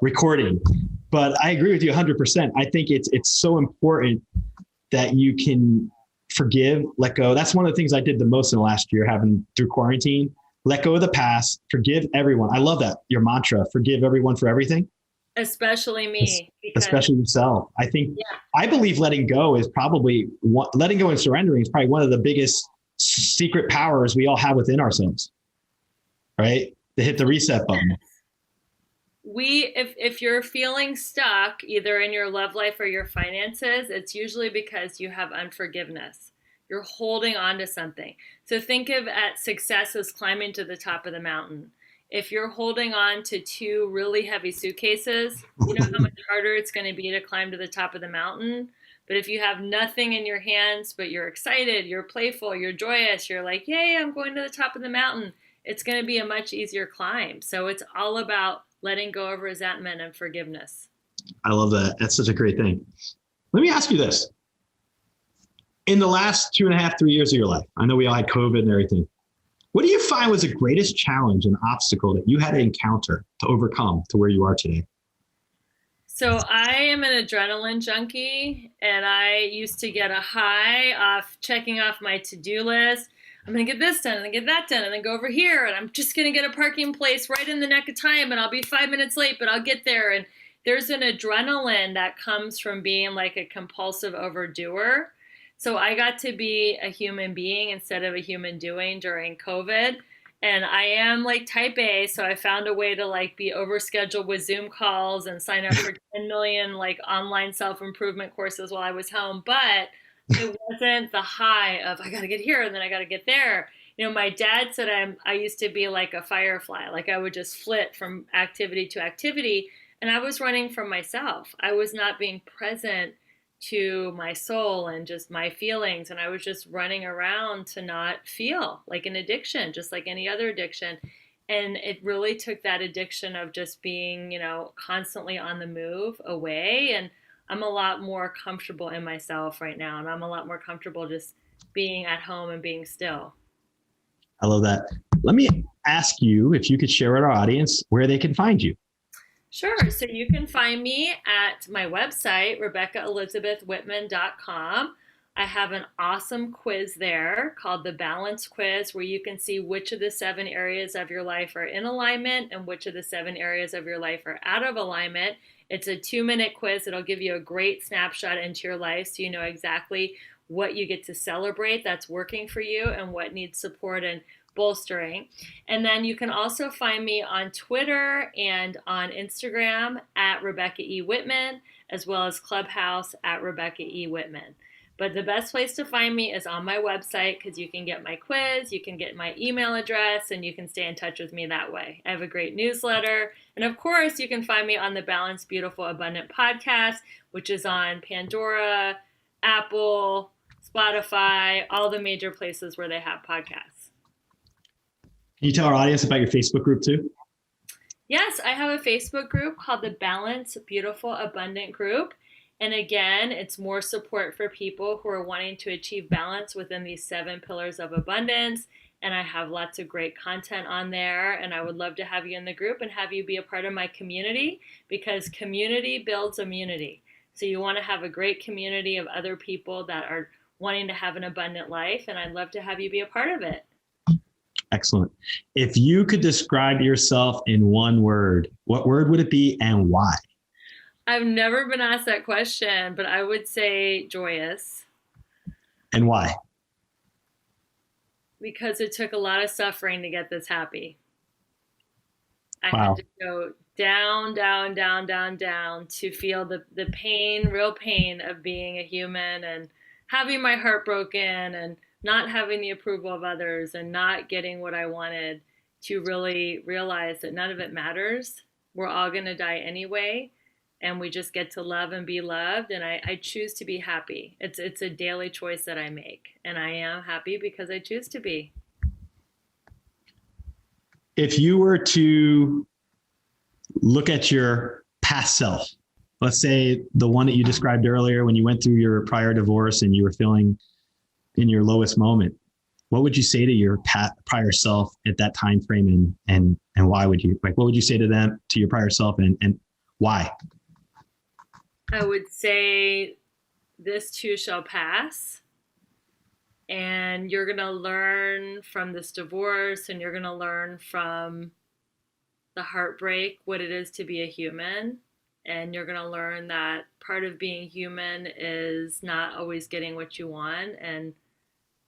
recording. But I agree with you 100%. I think it's so important that you can forgive, let go. That's one of the things I did the most in the last year, through quarantine. Let go of the past, forgive everyone. I love that, your mantra, forgive everyone for everything. Especially me. Especially yourself. I believe letting go and surrendering is probably one of the biggest secret powers we all have within ourselves, right? To hit the reset button. If you're feeling stuck either in your love life or your finances, it's usually because you have unforgiveness. You're holding on to something. So think of success as climbing to the top of the mountain. If you're holding on to 2 really heavy suitcases, you know how much harder it's going to be to climb to the top of the mountain. But if you have nothing in your hands, but you're excited, you're playful, you're joyous, you're like, yay, I'm going to the top of the mountain, it's going to be a much easier climb. So it's all about letting go of resentment and forgiveness. I love that. That's such a great thing. Let me ask you this. In the last 2.5, 3 years of your life, I know we all had COVID and everything. What do you find was the greatest challenge and obstacle that you had to encounter to overcome to where you are today? So I am an adrenaline junkie, and I used to get a high off checking off my to-do list. I'm going to get this done and then get that done and then go over here. And I'm just going to get a parking place right in the neck of time. And I'll be 5 minutes late, but I'll get there. And there's an adrenaline that comes from being like a compulsive overdoer. So I got to be a human being instead of a human doing during COVID. And I am like type A, so I found a way to be overscheduled with Zoom calls and sign up for 10 million online self-improvement courses while I was home. But it wasn't the high of I got to get here and then I got to get there. My dad said I used to be like a firefly, like I would just flit from activity to activity, and I was running from myself. I was not being present to my soul and just my feelings. And I was just running around to not feel, like an addiction, just like any other addiction. And it really took that addiction of just being, constantly on the move away. And I'm a lot more comfortable in myself right now. And I'm a lot more comfortable just being at home and being still. I love that. Let me ask you if you could share with our audience where they can find you. Sure. So you can find me at my website, RebeccaElizabethWhitman.com. I have an awesome quiz there called the Balance Quiz, where you can see which of the 7 areas of your life are in alignment and which of the 7 areas of your life are out of alignment. It's a 2-minute quiz. It'll give you a great snapshot into your life so you know exactly what you get to celebrate that's working for you and what needs support and bolstering. And then you can also find me on Twitter and on Instagram at Rebecca E. Whitman, as well as Clubhouse at Rebecca E. Whitman. But the best place to find me is on my website, because you can get my quiz, you can get my email address, and you can stay in touch with me that way. I have a great newsletter. And of course, you can find me on the Balanced, Beautiful, Abundant podcast, which is on Pandora, Apple, Spotify, all the major places where they have podcasts. Can you tell our audience about your Facebook group too? Yes, I have a Facebook group called the Balanced, Beautiful, Abundant group. And again, it's more support for people who are wanting to achieve balance within these 7 pillars of abundance. And I have lots of great content on there. And I would love to have you in the group and have you be a part of my community, because community builds immunity. So you want to have a great community of other people that are wanting to have an abundant life. And I'd love to have you be a part of it. Excellent. If you could describe yourself in one word, what word would it be and why? I've never been asked that question, but I would say joyous. And why? Because it took a lot of suffering to get this happy. I Wow. had to go down, down, down, down, down to feel the pain, real pain of being a human and having my heart broken and not having the approval of others and not getting what I wanted, to really realize that none of it matters. We're all going to die anyway. And we just get to love and be loved. And I choose to be happy. It's a daily choice that I make. And I am happy because I choose to be. If you were to look at your past self, let's say the one that you described earlier when you went through your prior divorce and you were feeling in your lowest moment, what would you say to your prior self at that time frame, and why would you, what would you say to your prior self, and why? I would say this too shall pass, and you're going to learn from this divorce, and you're going to learn from the heartbreak what it is to be a human. And you're going to learn that part of being human is not always getting what you want, and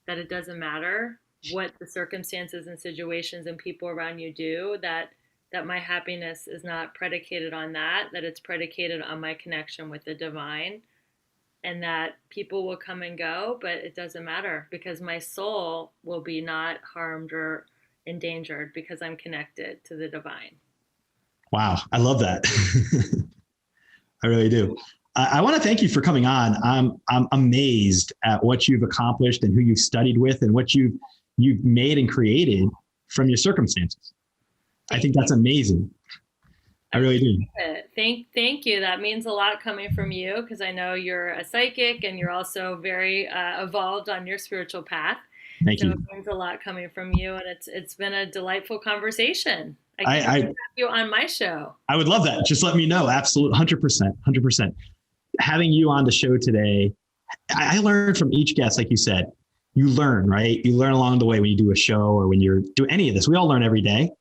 that it doesn't matter what the circumstances and situations and people around you do, that my happiness is not predicated on that it's predicated on my connection with the divine, and that people will come and go, but it doesn't matter, because my soul will be not harmed or endangered because I'm connected to the divine. Wow. I love that. I really do. I want to thank you for coming on. I'm amazed at what you've accomplished and who you've studied with and what you've made and created from your circumstances. I think that's amazing. I really do. Thank you. That means a lot coming from you, because I know you're a psychic and you're also very evolved on your spiritual path. Thank you. It means a lot coming from you, and it's been a delightful conversation. I have you on my show. I would love that. Just let me know. Absolutely. 100%. Having you on the show today, I learned from each guest, like you said. You learn, right? You learn along the way when you do a show or when you're doing any of this. We all learn every day.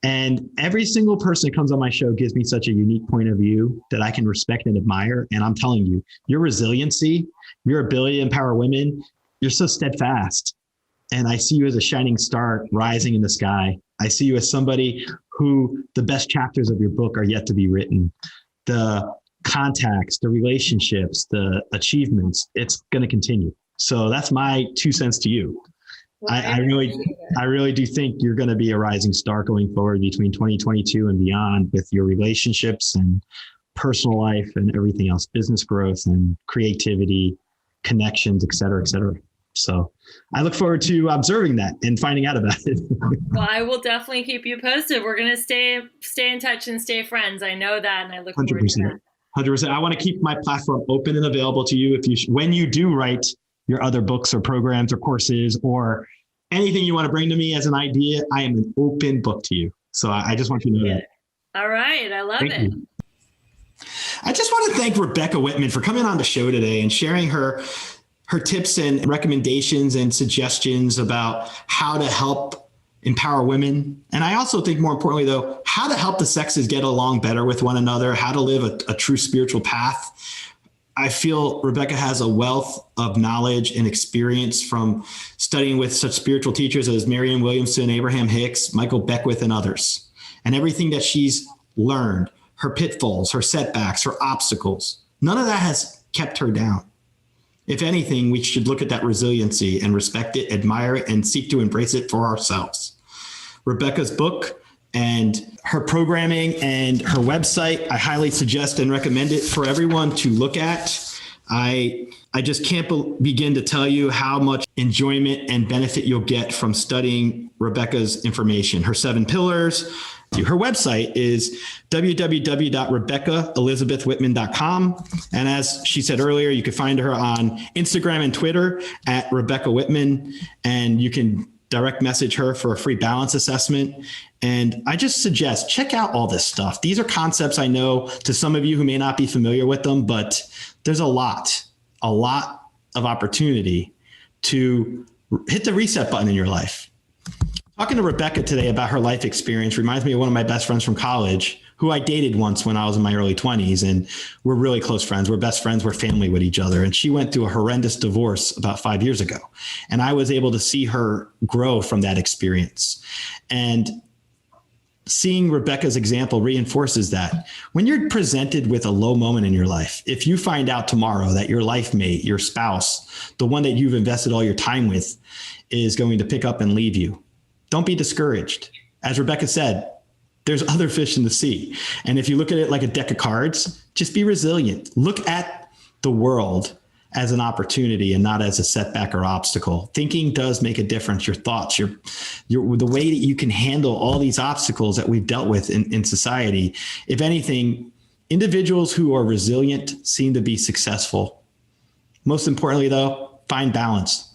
And every single person that comes on my show gives me such a unique point of view that I can respect and admire. And I'm telling you, your resiliency, your ability to empower women, you're so steadfast. And I see you as a shining star rising in the sky. I see you as somebody who the best chapters of your book are yet to be written. The contacts, the relationships, the achievements, it's going to continue. So that's my 2 cents to you. Well, I really do think you're going to be a rising star going forward between 2022 and beyond, with your relationships and personal life and everything else, business growth and creativity, connections, et cetera, et cetera. So I look forward to observing that and finding out about it. Well, I will definitely keep you posted. We're going to stay in touch and stay friends. I know that, and I look 100%. Forward to that. 100%. I want to keep my platform open and available to you. When you do write your other books or programs or courses or anything you want to bring to me as an idea, I am an open book to you. So I just want you to know that. All right. I love it. You. I just want to thank Rebecca Whitman for coming on the show today and sharing her tips and recommendations and suggestions about how to help empower women. And I also think more importantly, though, how to help the sexes get along better with one another, how to live a true spiritual path. I feel Rebecca has a wealth of knowledge and experience from studying with such spiritual teachers as Marianne Williamson, Abraham Hicks, Michael Beckwith, and others. And everything that she's learned, her pitfalls, her setbacks, her obstacles, none of that has kept her down. If anything, we should look at that resiliency and respect it, admire it, and seek to embrace it for ourselves. Rebecca's book and her programming and her website, I highly suggest and recommend it for everyone to look at. I just can't begin to tell you how much enjoyment and benefit you'll get from studying Rebecca's information. Her 7 pillars. Her website is www.rebeccaelizabethwhitman.com. And as she said earlier, you can find her on Instagram and Twitter at Rebecca Whitman, and you can direct message her for a free balance assessment. And I just suggest check out all this stuff. These are concepts I know to some of you who may not be familiar with them, but there's a lot of opportunity to hit the reset button in your life. Talking to Rebecca today about her life experience reminds me of one of my best friends from college who I dated once when I was in my early 20s, and we're really close friends. We're best friends. We're family with each other. And she went through a horrendous divorce about 5 years ago. And I was able to see her grow from that experience. And seeing Rebecca's example reinforces that when you're presented with a low moment in your life, if you find out tomorrow that your life mate, your spouse, the one that you've invested all your time with, is going to pick up and leave you, don't be discouraged. As Rebecca said, there's other fish in the sea. And if you look at it like a deck of cards, just be resilient. Look at the world as an opportunity and not as a setback or obstacle. Thinking does make a difference. Your thoughts, the way that you can handle all these obstacles that we've dealt with in society. If anything, individuals who are resilient seem to be successful. Most importantly, though, find balance.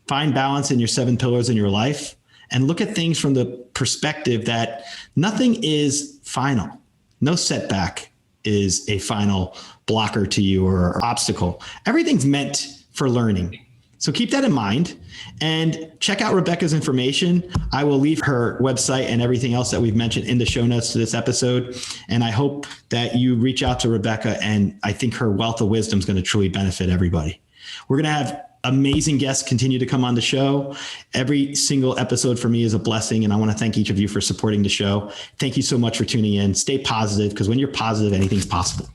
Find balance in your 7 pillars in your life. And look at things from the perspective that nothing is final. No setback is a final blocker to you or obstacle. Everything's meant for learning. So keep that in mind and check out Rebecca's information. I will leave her website and everything else that we've mentioned in the show notes to this episode. And I hope that you reach out to Rebecca, and I think her wealth of wisdom is going to truly benefit everybody. We're going to have amazing guests continue to come on the show. Every single episode for me is a blessing, and I want to thank each of you for supporting the show. Thank you so much for tuning in. Stay positive, because when you're positive, anything's possible.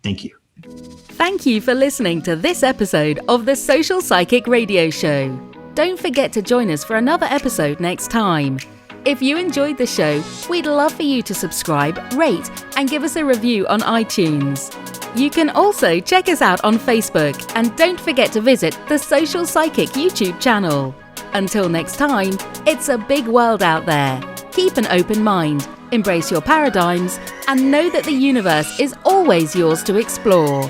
Thank you. Thank you for listening to this episode of the Social Psychic Radio Show. Don't forget to join us for another episode next time. If you enjoyed the show, we'd love for you to subscribe, rate, and give us a review on iTunes. You can also check us out on Facebook, and don't forget to visit the Social Psychic YouTube channel. Until next time, it's a big world out there. Keep an open mind, embrace your paradigms, and know that the universe is always yours to explore.